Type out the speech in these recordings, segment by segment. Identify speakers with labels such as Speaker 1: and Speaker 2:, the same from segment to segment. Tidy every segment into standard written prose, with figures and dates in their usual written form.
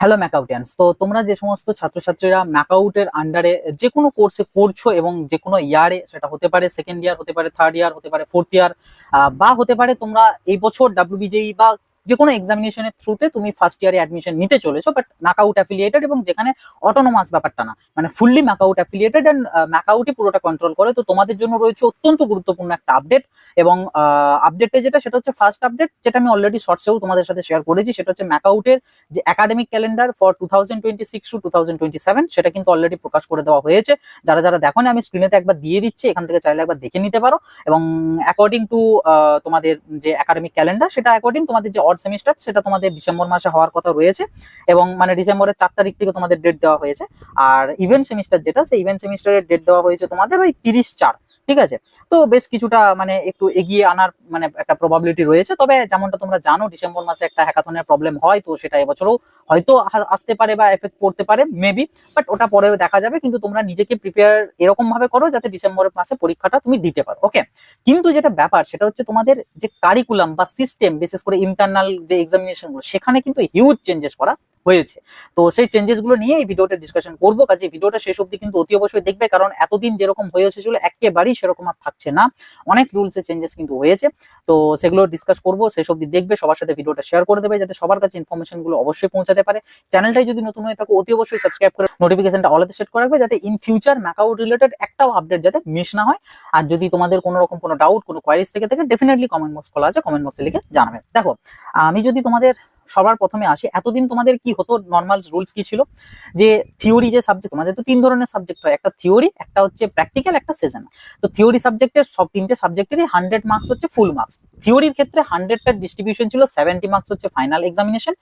Speaker 1: Hello ম্যাকাউটিয়ানস। তো তোমরা যে সমস্ত ছাত্রছাত্রীরা ম্যাকাউটের আন্ডারে যে কোনো কোর্সে করছো এবং যে কোনো ইয়ারে, সেটা হতে পারে সেকেন্ড ইয়ার, হতে পারে থার্ড ইয়ার, হতে পারে ফোর্থ ইয়ার, বা হতে পারে তোমরা এই বছর ডাব্লিউবিজেই বা যে কোনো এক্সামিনেশনের থ্রুতে তুমি ফার্স্ট ইয়ারে অ্যাডমিশন নিতে চলেছো, বাট ম্যাকাউট অ্যাফিলিয়েটেড এবং যেখানে অটোনোমাস ব্যাপারটা না, মানে ফুললি ম্যাকাউট অ্যাফিলিয়েটেড অ্যান্ড ম্যাকাউটই পুরোটা কন্ট্রোল করে। তো তোমাদের জন্য রয়েছে অত্যন্ত গুরুত্বপূর্ণ একটা আপডেট। এবং আপডেটে সেটা হচ্ছে ফার্স্ট আপডেট, যেটা আমি অলরেডি শর্টসেও তোমাদের সাথে শেয়ার করেছি। সেটা হচ্ছে ম্যাকাউটের যে একাডেমিক ক্যালেন্ডার ফর 2026 to 2027, সেটা কিন্তু অলরেডি প্রকাশ করে দেওয়া হয়েছে। যারা যারা দেখো না, আমি স্ক্রিনেতে একবার দিয়ে দিচ্ছি, এখান থেকে চাইলে একবার দেখে নিতে পারো। এবং অ্যাকর্ডিং টু তোমাদের যে একাডেমিক ক্যালেন্ডার, সেটা অ্যাকর্ডিং তোমাদের যে অড সেমিস্টার, সেটা তোমাদের ডিসেম্বর মাসে হওয়ার কথা রয়েছে। এবং মানে ডিসেম্বরের 4 তারিখ থেকে তোমাদের ডেট দেওয়া হয়েছে। আর ইভেন্ট সেমিস্টার যেটা, সেই ইভেন্ট সেমিস্টারের ডেট দেওয়া হয়েছে তোমাদের ওই 30/4। ঠিক আছে। তো বেশ কিছুটা মানে একটু এগিয়ে আনার মানে একটা প্রবাবিলিটি রয়েছে। তবে যেমনটা তোমরা জানো, ডিসেম্বর মাসে একটা হ্যাকাথনের প্রবলেম হয়, তো সেটা এবছরও হয়তো আসতে পারে বা এফেক্ট করতে পারে মেবি, বাট ওটা পরেও দেখা যাবে। কিন্তু তোমরা নিজেকে প্রিপেয়ার এরকম ভাবে করো যাতে ডিসেম্বরের মাসে পরীক্ষাটা তুমি দিতে পারো। ওকে। কিন্তু যেটা ব্যাপার, সেটা হচ্ছে তোমাদের যে কারিকুলাম বা সিস্টেম, বিশেষ করে ইন্টারনাল যে এক্সামিনেশন গুলো, সেখানে কিন্তু হিউজ চেঞ্জেস করা হয়েছে। তো সেই চেঞ্জেস গুলো নিয়ে এই ভিডিওটা ডিসকাশন করবো। কাজে ভিডিওটা শেষ অব্দি কিন্তু অতি অবশ্যই দেখবে, কারণ এতদিন যেরকম হয়ে এসেছিল একেবারেই সেরকম আর থাকছে না। অনেক রুলস এর চেঞ্জেস কিন্তু হয়েছে। তো সেগুলো ডিসকাস করবো, শেষ অব্দি দেখবে, সবার সাথে ভিডিওটা শেয়ার করে দেবে যাতে সবার কাছে ইনফরমেশন গুলো অবশ্যই পৌঁছাতে পারে। চ্যানেলটাই যদি নতুন হয়ে থাকো, অতি অবশ্যই সাবস্ক্রাইব করে নোটিফিকেশনটা অলতে সেট করে রাখবে, যাতে ইন ফিউচার ম্যাকাউট রিলেটেড একটাও আপডেট যাতে মিস না হয়। আর যদি তোমাদের কোনো রকম কোনো ডাউট, কোনো কোয়ারিজ থেকে থাকে, ডেফিনেটলি কমেন্ট বক্স খোলা আছে, কমেন্ট বক্সে লিখে জানাবে। দেখো, আমি যদি তোমাদের সবার প্রথমে আসি, এতদিন তোমাদের কি হতো, নর্মাল রুলস কি ছিল, যে থিওরি যে সাবজেক্ট, তোমাদের তো 3 ধরনের সাবজেক্ট হয়, একটা থিওরি, একটা হচ্ছে প্র্যাকটিক্যাল, একটা সেশনাল। তো থিওরি সাবজেক্টের সব 3টে সাবজেক্টেরই 100 মার্কস হচ্ছে ফুল মার্কস। থিওরির ক্ষেত্রে 100টার ডিস্ট্রিবিউশন ছিল, 70 মার্কস হচ্ছে ফাইনাল এক্সামিনেশন,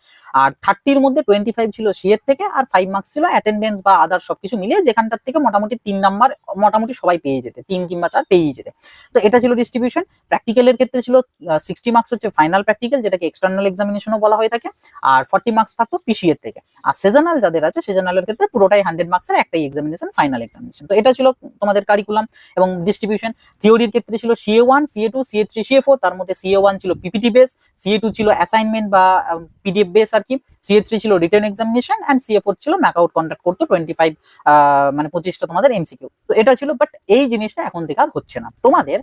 Speaker 1: আর 30-র মধ্যে 25 ছিল সিএর থেকে, আর 5 মার্কস ছিল অ্যাটেন্ডেন্স বা আদার সবকিছু মিলিয়ে, যেখানটার থেকে মোটামুটি 3 নাম্বার মোটামুটি সবাই পেয়ে যেতে, 3 কিংবা 4 পেয়েই যেতে। তো এটা ছিল ডিস্ট্রিবিউশন। প্র্যাকটিক্যালের ক্ষেত্রে ছিল 60 মার্কস হচ্ছে ফাইনাল প্র্যাকটিক্যাল, যেটাকে এক্সটার্নাল এক্সামিনেশনও বলা হয়ে থাকে, আর 40 মার্কস থাকতো পিসিএর থেকে। আর সিজনাল যাদের আছে, সিজনালের ক্ষেত্রে পুরোটাই 100 মার্কসের একটাই এক্সামিনেশন, ফাইনাল এক্সামিনেশন। তো এটা ছিল তোমাদের কারিকুলাম এবং ডিস্ট্রিবিউশন। থিওরির ক্ষেত্রে ছিল CA1, CA2, CA3, CA4। তার মধ্যে CA1 ছিল পিপিটি বেস, CA2 ছিল অ্যাসাইনমেন্ট বা পিডিএফ বেস আর কি, CA3 ছিল রিটেন এক্সামিনেশন, এন্ড CA4 ছিল ম্যাকআউট কন্ডাক্ট করতো 25 মানে 25টা তোমাদের এমসিকিউ। তো এটা ছিল, বাট এই জিনিসটা এখন থেকে আর হচ্ছে না। তোমাদের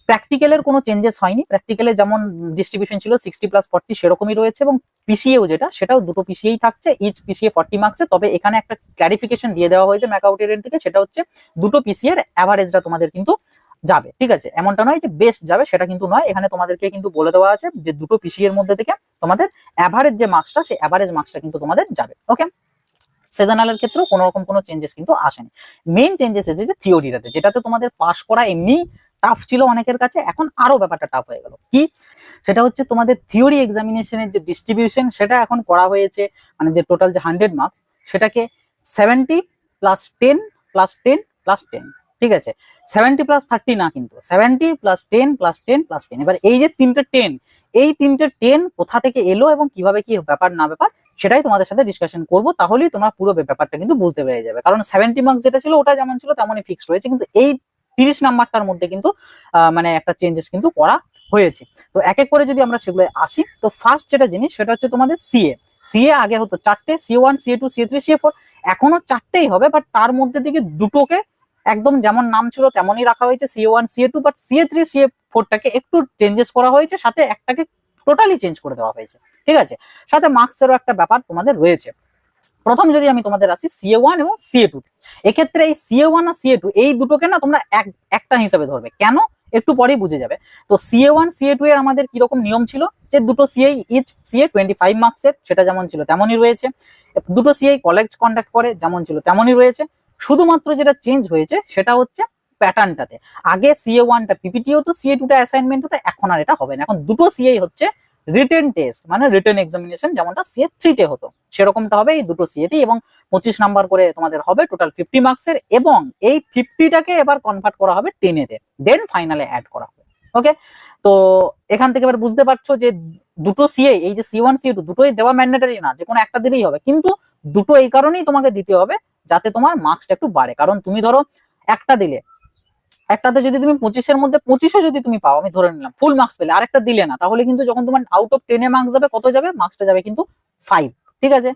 Speaker 1: প্র্যাকটিক্যালের কোনো চেঞ্জেস হয়নি। প্র্যাকটিক্যালে যেমন ডিস্ট্রিবিউশন ছিল 60+40, সেরকমই রয়েছে। এবং পিসিএও সেটাও দুটো পিসিএই থাকছে, ইচ পিসিএ 40 মার্কসে। তবে এখানে একটা ক্লারিফিকেশন দিয়ে দেওয়া হয়েছে ম্যাকআউটের এন্ড থেকে, সেটা হচ্ছে দুটো পিসিএর অ্যাভারেজটা তোমাদের কিন্তু যাবে। ঠিক আছে, এমনটা নয় যে বেস্ট যাবে, সেটা কিন্তু নয়। এখানে তোমাদেরকে কিন্তু বলে দেওয়া আছে যে দুটো পিসিএর মধ্যে থেকে তোমাদের অ্যাভারেজ যে মার্কসটা, সেই অ্যাভারেজ মার্কসটা কিন্তু তোমাদের যাবে। ওকে। সেজনালের ক্ষেত্রেও কোনো রকম কোনো চেঞ্জেস কিন্তু আসেনি। মেইন চেঞ্জেস এসেছে থিওরিটাতে, যেটাতে তোমাদের পাস করা এমনি টাফ ছিল অনেকের কাছে, এখন আরো ব্যাপারটা টাফ হয়ে গেল। কি? সেটা হচ্ছে তোমাদের থিওরি এক্সামিনেশনের যে ডিস্ট্রিবিউশন, সেটা এখন করা হয়েছে, মানে যে টোটাল যে 100 মার্কস, সেটাকে 70+10+10+10। ঠিক আছে, 70+30 না, কিন্তু 70+10+10+10। এবার এই যে 3টে 10, এই 3টে 10 কোথা থেকে এলো এবং কিভাবে কি ব্যাপার না ব্যাপার, সেটাই তোমাদের সাথে ডিসকাশন করবো। তাহলেই তোমরা পুরো ব্যাপারটা কিন্তু বুঝতে পেরে যাবে। কারণ 70 মার্কস যেটা ছিল, ওটা যেমন ছিল তেমনই ফিক্সড হয়েছে, কিন্তু এই 30 নাম্বারটার মধ্যে কিন্তু মানে একটা চেঞ্জেস কিন্তু করা হয়েছে। তো এক এক করে যদি আমরা সেগুলো আসি, তো ফার্স্ট যেটা জিনিস, সেটা হচ্ছে তোমাদের সিএ। সিএ আগে হতো 4টে, CA1, CA2, CA3, CA4। এখনো 4টেই হবে, বাট তার মধ্যে থেকে দুটোকে একদম যেমন নাম ছিল তেমনই রাখা হয়েছে, CA1, CA2, বাট CA3, CA4টাকে একটু চেঞ্জেস করা হয়েছে, সাথে একটাকে টোটালি চেঞ্জ করে দেওয়া হয়েছে। ঠিক আছে, সাথে মার্কসেরও একটা ব্যাপার তোমাদের রয়েছে। প্রথম যদি আমি তোমাদের আসি CA1 এবং CA2, এক্ষেত্রে এই CA1 আর CA2 এই দুটোকে না তোমরা একটা হিসাবে ধরবে। কেন? একটু পরেই বুঝে যাবে। তো CA1, CA2 এর আমাদের কিরকম নিয়ম ছিল, যে দুটো সিএ, ইচ সিএ 25 মার্কসের, সেটা যেমন ছিল তেমনই রয়েছে। দুটো সিএ কলেজ কন্ডাক্ট করে, যেমন ছিল তেমনই রয়েছে। শুধুমাত্র যেটা চেঞ্জ হয়েছে সেটা হচ্ছে প্যাটার্নটাতে। আগে CA1টা পিপিটি হতো, CA2টা অ্যাসাইনমেন্ট হতো, এখন আর এটা হবে না। এখন দুটো সিএ হচ্ছে রিটেন টেস্ট, মানে রিটেন এক্সামিনেশন, যেমনটা CA3তে হতো, সেরকমটা হবে এই দুটো সিএতেই। এবং 25 নাম্বার করে তোমাদের হবে, টোটাল 50 মার্কসের। এবং এই 50টাকে এবার কনভার্ট করা হবে 10-এতে, দেন ফাইনালে অ্যাড করা হবে। ওকে। তো এখান থেকে এবার বুঝতে পারছো যে দুটো সিএ, এই যে C1, CA2 দুটোই দেওয়া ম্যান্ডেটরি না, যে কোনো একটা দিলেই হবে, কিন্তু দুটো এই কারণেই তোমাকে দিতে হবে যাতে তোমার মার্কসটা একটু বাড়ে। কারণ তুমি ধরো একটা দিলে, একটাতে যদি তুমি 25-এর মধ্যে 25ও যদি তুমি পাও, আমি ধরে নিলাম ফুল মার্কস পেলে, আরেকটা দিলে না, তাহলে কিন্তু যখন তোমার আউট অফ 10-এ মার্কস যাবে, কত যাবে? মার্কসটা যাবে কিন্তু 5। ঠিক আছে।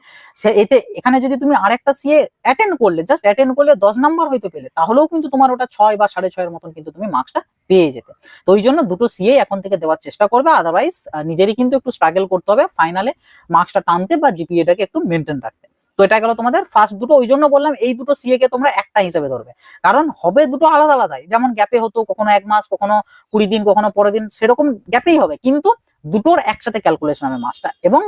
Speaker 1: এখানে যদি তুমি আরেকটা সিএ অ্যাটেন্ড করলে, জাস্ট অ্যাটেন্ড করলে 10 নাম্বার হয়তো পেলে, তাহলেও কিন্তু তোমার ওটা 6 বা 6.5 এর মতন কিন্তু তুমি মার্কসটা পেয়ে যেতে। তো ওই জন্য দুটো সিএ এখন থেকে দেওয়ার চেষ্টা করবে, আদারওয়াইজ নিজেরই কিন্তু একটু স্ট্রাগল করতে হবে ফাইনালে মার্কসটা টানতে বা জিপিএটাকে একটু মেনটেন রাখতে। তো এটা গেল তোমাদের ফার্স্ট দুটো। ওই জন্য বললাম এই দুটো সিএ কে তোমরা একটা হিসেবে ধরবে, কারণ হবে দুটো আলাদা আলাদাই, যেমন গ্যাপে হতো, কখনো 1 মাস, কখনো 20 দিন, কখনো পরের দিন, সেরকম গ্যাপেই হবে, কিন্তু দুটোর একসাথে ক্যালকুলেশন হবে মাসটা, এবং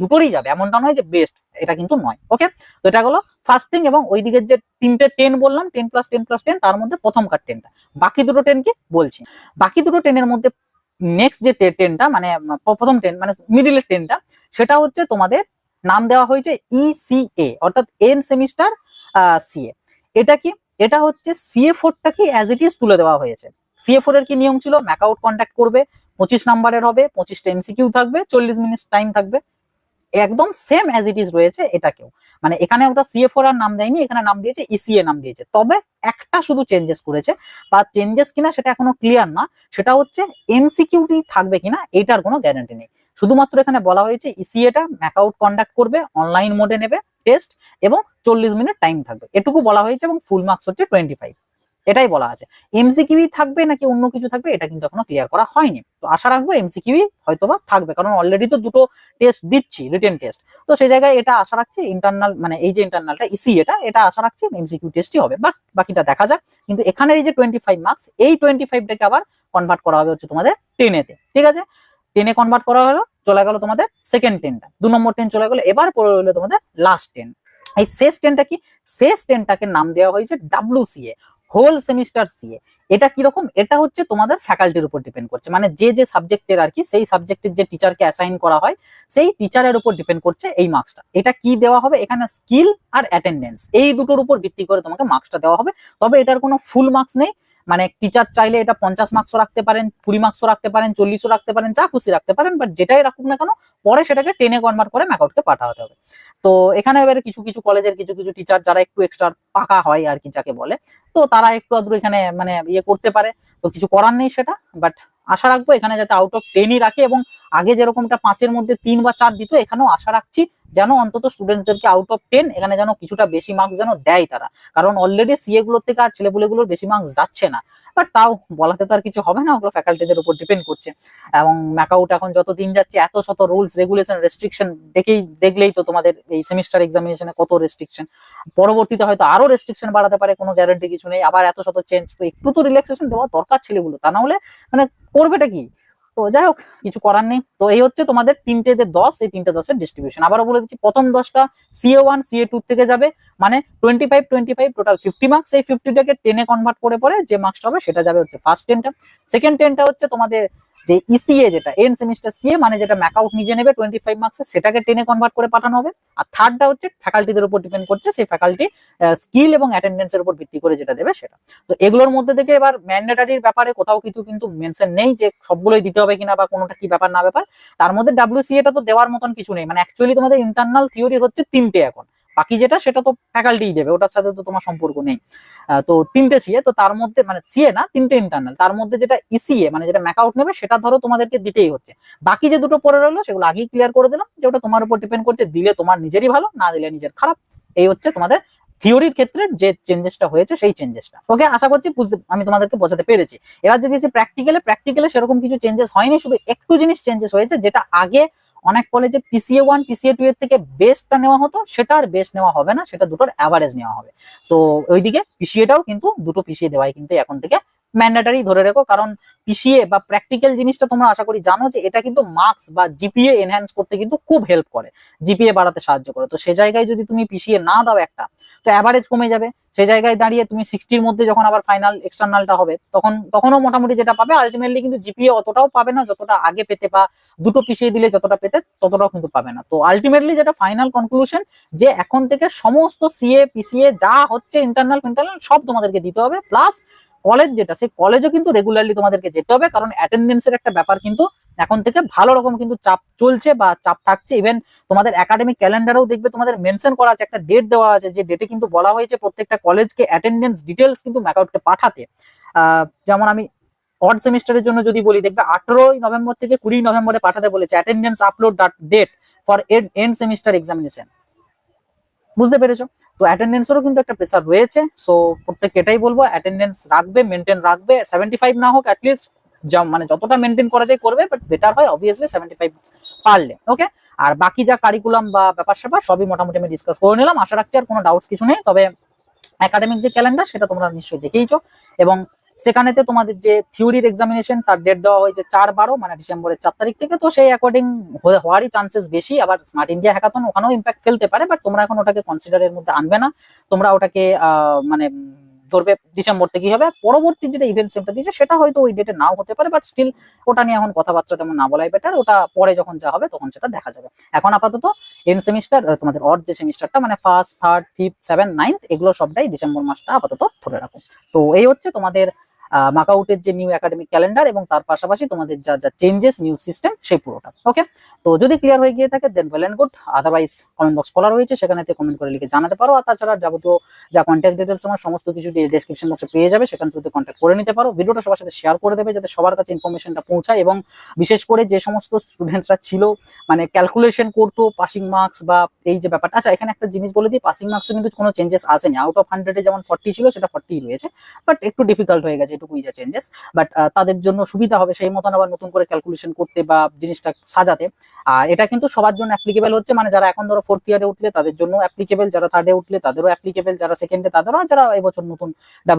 Speaker 1: দুটোরই যাবে, এমনটা নয় যে বেস্ট, এটা কিন্তু নয়। ওকে, তো এটা হলো ফার্স্ট থিং। এবং ওই দিকের যে তিনটে 10 বললাম, 10+10+10, তার মধ্যে প্রথম কার 10টা, বাকি দুটো 10 কি বলছি। বাকি দুটো 10 এর মধ্যে নেক্সট যে 10টা, মানে প্রথম 10 মানে মিডিলের 10টা, সেটা হচ্ছে তোমাদের নাম দেওয়া হয়েছে ইসিএ, অর্থাৎ এন সেমিস্টার সিএ। এটা কি? এটা হচ্ছে CA4টাকে অ্যাজ ইট ইজ তুলে দেওয়া হয়েছে। CA4 এর কি নিয়ম ছিল? ম্যাকআউট কন্ডাক্ট করবে, 25 নাম্বারের হবে, 25টা এমসিকিউ থাকবে, 40 মিনিট টাইম থাকবে, একদম সেম অ্যাজ ইট ইজ রয়েছে এটাকেও। মানে এখানে ওটা CA4 আর নাম দেয়নি, এখানে নাম দিয়েছে ইসিএ নাম দিয়েছে। তবে একটা শুধু চেঞ্জেস করেছে, বা চেঞ্জেস কিনা সেটা এখনো ক্লিয়ার না, সেটা হচ্ছে এমসিকিউটি থাকবে কিনা এটার কোনো গ্যারান্টি নেই। শুধুমাত্র এখানে বলা হয়েছে ইসিএটা ম্যাকআউট কন্ডাক্ট করবে, অনলাইন মোডে নেবে টেস্ট, এবং 40 মিনিট টাইম থাকবে, এটুকু বলা হয়েছে, এবং ফুল মার্কস হচ্ছে 25, এটাই বলা আছে। এমসিকিউ থাকবে নাকি অন্য কিছু থাকবে এটা কিন্তু এখনো ক্লিয়ার করা হয়নি। তো আশা রাখবো এমসিকিউ হয়তোবা থাকবে, কারণ অলরেডি তো দুটো টেস্ট দিচ্ছি, রিটেন টেস্ট। তো সেই জায়গায় এটা আশা রাখছি ইন্টারনাল, মানে এই যে ইন্টারনালটা ইসি, এটা আশা রাখছি এমসিকিউ টেস্টই হবে, বাট বাকিটা দেখা যাক। কিন্তু এখানে এই যে 25 মার্কস, এই 25টাকে আবার কনভার্ট করা হবে হচ্ছে তোমাদের 10-এতে, ঠিক আছে। 10-এ কনভার্ট করা হলো, চলে গেল তোমাদের সেকেন্ড 10টা, 2 নম্বর 10 চলে গেল। এবার পড়ে রইলো তোমাদের লাস্ট 10। এই শেষ 10টা কি? শেষ 10টাকে নাম দেওয়া হয়েছে WCA, হোল সেমিস্টার সিএ। এটা কিরকম? এটা হচ্ছে তোমাদের ফ্যাকাল্টির উপর ডিপেন্ড করছে, মানে যে সাবজেক্টের আর কি, সেই সাবজেক্টের যে টিচারকে অ্যাসাইন করা হয়, সেই টিচারের উপর ডিপেন্ড করছে এই মার্কসটা। এটা কি দেওয়া হবে? এখানে স্কিল আর অ্যাটেন্ডেন্স, এই দুটোর উপর ভিত্তি করে তোমাকে মার্কসটা দেওয়া হবে। তবে এটার কোনো ফুল মার্কস নেই, মানে টিচার চাইলে এটা 50 মার্কসও রাখতে পারেন, 20 মার্কসও রাখতে পারেন, 40ও রাখতে পারেন, যা খুশি রাখতে পারেন, বাট যেটাই রাখুক না কেন, পরে সেটাকে 10-এ কনভার্ট করে ম্যাকআউটকে পাঠাতে হবে। তো এখানে এবারে কিছু কিছু কলেজের কিছু কিছু টিচার যারা একটু এক্সট্রা পাকা হয় আর কি, যাকে বলে, তো তারা একটু আধটু এখানে মানে ইয়ে করতে পারে, তো কিছু করার নেই সেটা। বাট আশা রাখবো এখানে যাতে আউট অফ 10ই রাখে, এবং আগে যেরকমটা 5-এর মধ্যে 3 বা 4 দিত, এখানেও আশা রাখছি যেন অন্তত স্টুডেন্টদেরকে আউট অফ 10 এখানে যেন কিছুটা বেশি মার্কস যেন দেয় তারা, কারণ অলরেডি সিএ গুলোর থেকে আর ছেলেপুলেগুলোর বেশি মার্কস যাচ্ছে না। বাট তাও বলাতে তো আর কিছু হবে না, ওগুলো ফ্যাকাল্টিদের উপর ডিপেন্ড করছে। এবং ম্যাকআউট এখন যত দিন যাচ্ছে এত শত রুলস রেগুলেশন রেস্ট্রিকশন দেখলেই তো তোমাদের এই সেমিস্টার এক্সামিনেশনে কত রেস্ট্রিকশন, পরবর্তীতে হয়তো আরো রেস্ট্রিকশন বাড়াতে পারে, কোনো গ্যারান্টি কিছু নেই, আবার এত শত চেঞ্জ। তো একটু তো রিল্যাক্সেশন দেওয়া দরকার ছেলেগুলো, তা না হলে মানে করবেটা কি? তো যাই হোক, কিছু করার নেই। তো এই হচ্ছে তোমাদের 3টে 10, এই 3টে 10-এর ডিস্ট্রিবিউশন। আবারও বলে দিচ্ছি, প্রথম 10টা CA1 CA2 থেকে যাবে, মানে 25 টোটাল 50 মার্কস। এই 50টাকে 10-এ কনভার্ট করে পরে যে মার্কসটা হবে সেটা যাবে হচ্ছে ফার্স্ট 10টা। সেকেন্ড 10টা হচ্ছে তোমাদের যে ইসিএ, যেটা এন্ড সেমিস্টার সিএ, মানে যেটা ম্যাকআউট নিজে নেবে 25 মার্কস, সেটাকে 10-এ কনভার্ট করে পাঠানো হবে। আর থার্ডটা হচ্ছে ফ্যাকাল্টিদের উপর ডিপেন্ড করছে, সেই ফ্যাকাল্টি স্কিল এবং অ্যাটেন্ডেন্সের উপর ভিত্তি করে যেটা দেবে সেটা। তো এগুলোর মধ্যে থেকে এবার ম্যান্ডেটারির ব্যাপারে কোথাও কিছু কিন্তু মেনশন নেই যে সবগুলোই দিতে হবে কিনা, বা কোনোটা কি ব্যাপার না ব্যাপার। তার মধ্যে WCA-টা তো দেওয়ার মতন কিছু নেই, মানে অ্যাকচুয়ালি তোমাদের ইন্টারনাল থিওরি হচ্ছে 3টে এখন, বাকি যেটা সেটা তো ফ্যাকাল্টিই দেবে, ওটার সাথে তো তোমার সম্পর্ক নেই। তো 3টে সিএ, তো তার মধ্যে মানে সিএ না, 3টে ইন্টারনাল, তার মধ্যে যেটা ইসিএ মানে যেটা ম্যাকআউট নেবে সেটা ধরো তোমাদেরকে দিতেই হচ্ছে। বাকি যে দুটো পড়ে রইলো সেগুলো আগেই ক্লিয়ার করে দিলাম, যে ওটা তোমার উপর ডিপেন্ড করছে, দিলে তোমার নিজেরই ভালো, না দিলে নিজের খারাপ। এই হচ্ছে তোমাদের থিওরির ক্ষেত্রে যে চেঞ্জেসটা হয়েছে সেই চেঞ্জেসটা। ওকে, আশা করছি আমি তোমাদেরকে বোঝাতে পেরেছি। এবার যদি প্র্যাকটিক্যালে সেরকম কিছু চেঞ্জেস হয়নি, শুধু একটু জিনিস চেঞ্জেস হয়েছে, যেটা আগে অনেক কলেজে PCA1 PCA2 এর থেকে বেস্টটা নেওয়া হতো, সেটা আর বেস্ট নেওয়া হবে না, সেটা দুটোর অ্যাভারেজ নেওয়া হবে। তো ওইদিকে পিসিএটাও কিন্তু দুটো পিসিএ দেওয়াই কিন্তু এখন থেকে ম্যান্ডেটারি ধরে রেখো, কারণ পিসিএ বা প্র্যাকটিক্যাল জিনিসটা তোমরা আশা করি জানো যে এটা কিন্তু মার্কস বা জিপিএ এনহ্যান্স করতে কিন্তু খুব হেল্প করে, জিপিএ বাড়াতে সাহায্য করে। তো সে জায়গায় যদি তুমি পিসিএ না দাও একটা, তো অ্যাভারেজ কমে যাবে। সে জায়গায় দাঁড়িয়ে তুমি 60-র মধ্যে যখন আবার ফাইনাল এক্সটার্নালটা হবে, তখনও মোটামুটি যেটা পাবে, আলটিমেটলি কিন্তু জিপিএ অতটাও পাবে না যতটা আগে পেতে, বা দুটো পিসিএ দিলে যতটা পেতে ততটাও কিন্তু পাবে না। তো আলটিমেটলি যেটা ফাইনাল কনক্লুশন, যে এখন থেকে সমস্ত সিএ পিসিএ যা হচ্ছে ইন্টারনাল সব তোমাদেরকে দিতে হবে, প্লাস কলেজ যেটা, সেই কলেজও কিন্তু রেগুলারলি তোমাদেরকে যেতে হবে, কারণ অ্যাটেন্ডেন্সের একটা ব্যাপার কিন্তু এখন থেকে ভালো রকম কিন্তু চাপ চলছে বা চাপ থাকছে। ইভেন তোমাদের একাডেমিক ক্যালেন্ডারেও দেখবে তোমাদের মেনশন করা আছে, একটা ডেট দেওয়া আছে, যে ডেটে কিন্তু বলা হয়েছে প্রত্যেকটা কলেজকে অ্যাটেন্ডেন্স ডিটেলস কিন্তু ম্যাকআউটকে পাঠাতে। যেমন আমি অড সেমিস্টারের জন্য যদি বলি, দেখবে 18ই নভেম্বর থেকে 20 নভেম্বরে পাঠাতে বলেছে attendance upload date for end semester examination. বুঝতে পেরেছো? তো অ্যাটেন্ডেন্সেরও কিন্তু একটা প্রেসার রয়েছে। সো প্রত্যেককে এটাই বলবো, অ্যাটেন্ডেন্স রাখবে, মেনটেন রাখবে, 75 না হোক অ্যাটলিস্ট মানে যতটা মেনটেন করা যায় করবে, বাট বেটার হয় অবভিয়াসলি 75 পারলে। ওকে, আর বাকি যা কারিকুলাম বা ব্যাপার স্যাপার সবই মোটামুটি আমি ডিসকাস করে নিলাম। আশা রাখছি আর কোনো ডাউটস কিছু নেই। তবে একাডেমিক যে ক্যালেন্ডার সেটা তোমরা নিশ্চয়ই দেখেইছো, এবং সেখানেতে তোমাদের যে থিওরির এক্সামিনেশন তার ডেট দেওয়া হয়েছে 4/12 মানে ডিসেম্বরের 4 তারিখ থেকে। তো সেই অ্যাকর্ডিং হওয়ারই চান্সেস বেশি। আবার স্মার্ট ইন্ডিয়া হ্যাকাথন ওখানেও ইম্প্যাক্ট ফেলতে পারে, বাট তোমরা এখন ওটাকে কনসিডারের মধ্যে আনবে না। তোমরা ওটাকে মানে ধরবে ডিসেম্বর থেকেই হবে। পরবর্তী যেটা ইভেন্ট সেমটা দিয়েছে সেটা হয়তো ওই ডেটে নাও হতে পারে, বাট স্টিল ওটা নিয়ে এখন কথাবার্তা তেমন না বলাই বেটার। ওটা পরে যখন যা হবে তখন সেটা দেখা যাবে। এখন আপাতত এন্ড সেমিস্টার তোমাদের অড যে সেমিস্টারটা মানে first, third, fifth, seven, ninth এগুলো সবটাই ডিসেম্বর মাসটা আপাতত ধরে রাখো। তো এই হচ্ছে তোমাদের মাকআউটের যে নিউ একাডেমিক ক্যালেন্ডার এবং তার পাশাপাশি তোমাদের যা যা চেঞ্জেস নিউ সিস্টেম সেই পুরোটা। ওকে, তো যদি ক্লিয়ার হয়ে গিয়ে থাকে then well and good. Otherwise comment box খোলা রয়েছে, সেখানেতে কমেন্ট করে লিখে জানাতে পারো। আর তাছাড়া যাবতীয় যা কন্ট্যাক্ট ডিটেলস আমার সমস্ত কিছু ডেসক্রিপশন বক্সে পেয়ে যাবে, সেখান থেকে কন্ট্যাক্ট করে নিতে পারো। ভিডিওটা সবার সাথে শেয়ার করে দেবে যাতে সবার কাছে ইনফরমেশনটা পৌঁছায়, এবং বিশেষ করে যে সমস্ত স্টুডেন্টরা ছিল মানে ক্যালকুলেশন করতো পাসিং মার্কস বা এই যে ব্যাপারটা। আচ্ছা, এখানে একটা জিনিস বলে দিই, পাসিং মার্কসে কিন্তু কোনো চেঞ্জেস আসেনি। আউট অফ 100 যেমন 40 ছিল সেটা 40 রয়েছে, বাট একটু ডিফিকাল্ট হয়ে গেছে, এটুকুই যা চেঞ্জেস। বাট তাদের জন্য সুবিধা হবে সেই মতন আবার নতুন করে ক্যালকুলেশন করতে বা জিনিসটা সাজাতে। আর এটা কিন্তু সবার জন্য অ্যাপ্লিকেবল হচ্ছে, মানে যারা এখন ধরো 4th ইয়ারে উঠলে তাদের জন্য অ্যাপ্লিকেবল, যারা 3rd এ উঠলে তাদেরও অ্যাপ্লিকেবল, যারা 2nd এ তাদেরও, যারা এবছর নতুন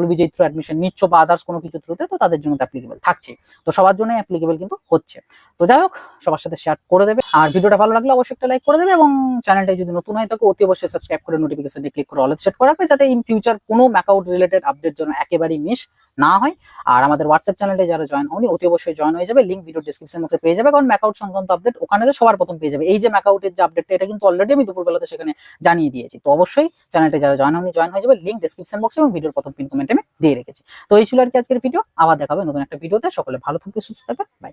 Speaker 1: WBJ থ্রু অ্যাডমিশন নিচ্ছ বা আদার্স কোনো কিছু থ্রুতে, তো তাদের জন্য অ্যাপ্লিকেবল থাকছে। তো সবার জন্য অ্যাপ্লিকেবল কিন্তু হচ্ছে। তো যাই হোক, সবার সাথে শেয়ার করে দেবে, আর ভিডিওটা ভালো লাগলে অবশ্যই একটা লাইক করে দেবে, এবং চ্যানেলটা যদি নতুন হয় থাকে অতি অবশ্যই সাবস্ক্রাইব করে নোটিফিকেশনে ক্লিক করে অল সেট করে রাখবে, যাতে ইন ফিউচার কোনো ম্যাকআউট রিলেটেড আপডেট যেন একেবারেই মিস না হয়। আর আমাদের হোয়াটসঅ্যাপ চ্যানেলে যারা জয়েন হয়নি অতি অবশ্যই জয়েন হয়ে যাবে, লিংক ভিডিও ডেসক্রিপশন বক্সে পেয়ে যাবে, কারণ ম্যাকআউট সংক্রান্ত আপডেট ওখানে সবার প্রথম পেয়ে যাবে। এই যে ম্যাকআউটের যে আপডেটটা এটা কিন্তু অলরেডি আমি দুপুরবেলাতে সেখানে জানিয়ে দিয়েছি। তো অবশ্যই চ্যানেলটা যারা জয়েন হয়নি জয়েন হয়ে যাবে, লিংক ডেসক্রিপশন বক্সে এবং ভিডিওর প্রথম পিন কমেন্টে আমি দিয়ে রেখেছি। তো এই ছিল আর কি আজকের ভিডিও, আবার দেখাবে নতুন একটা ভিডিওতে। সকলে ভালো থাকবে, সুস্থ থাকবে, বাই।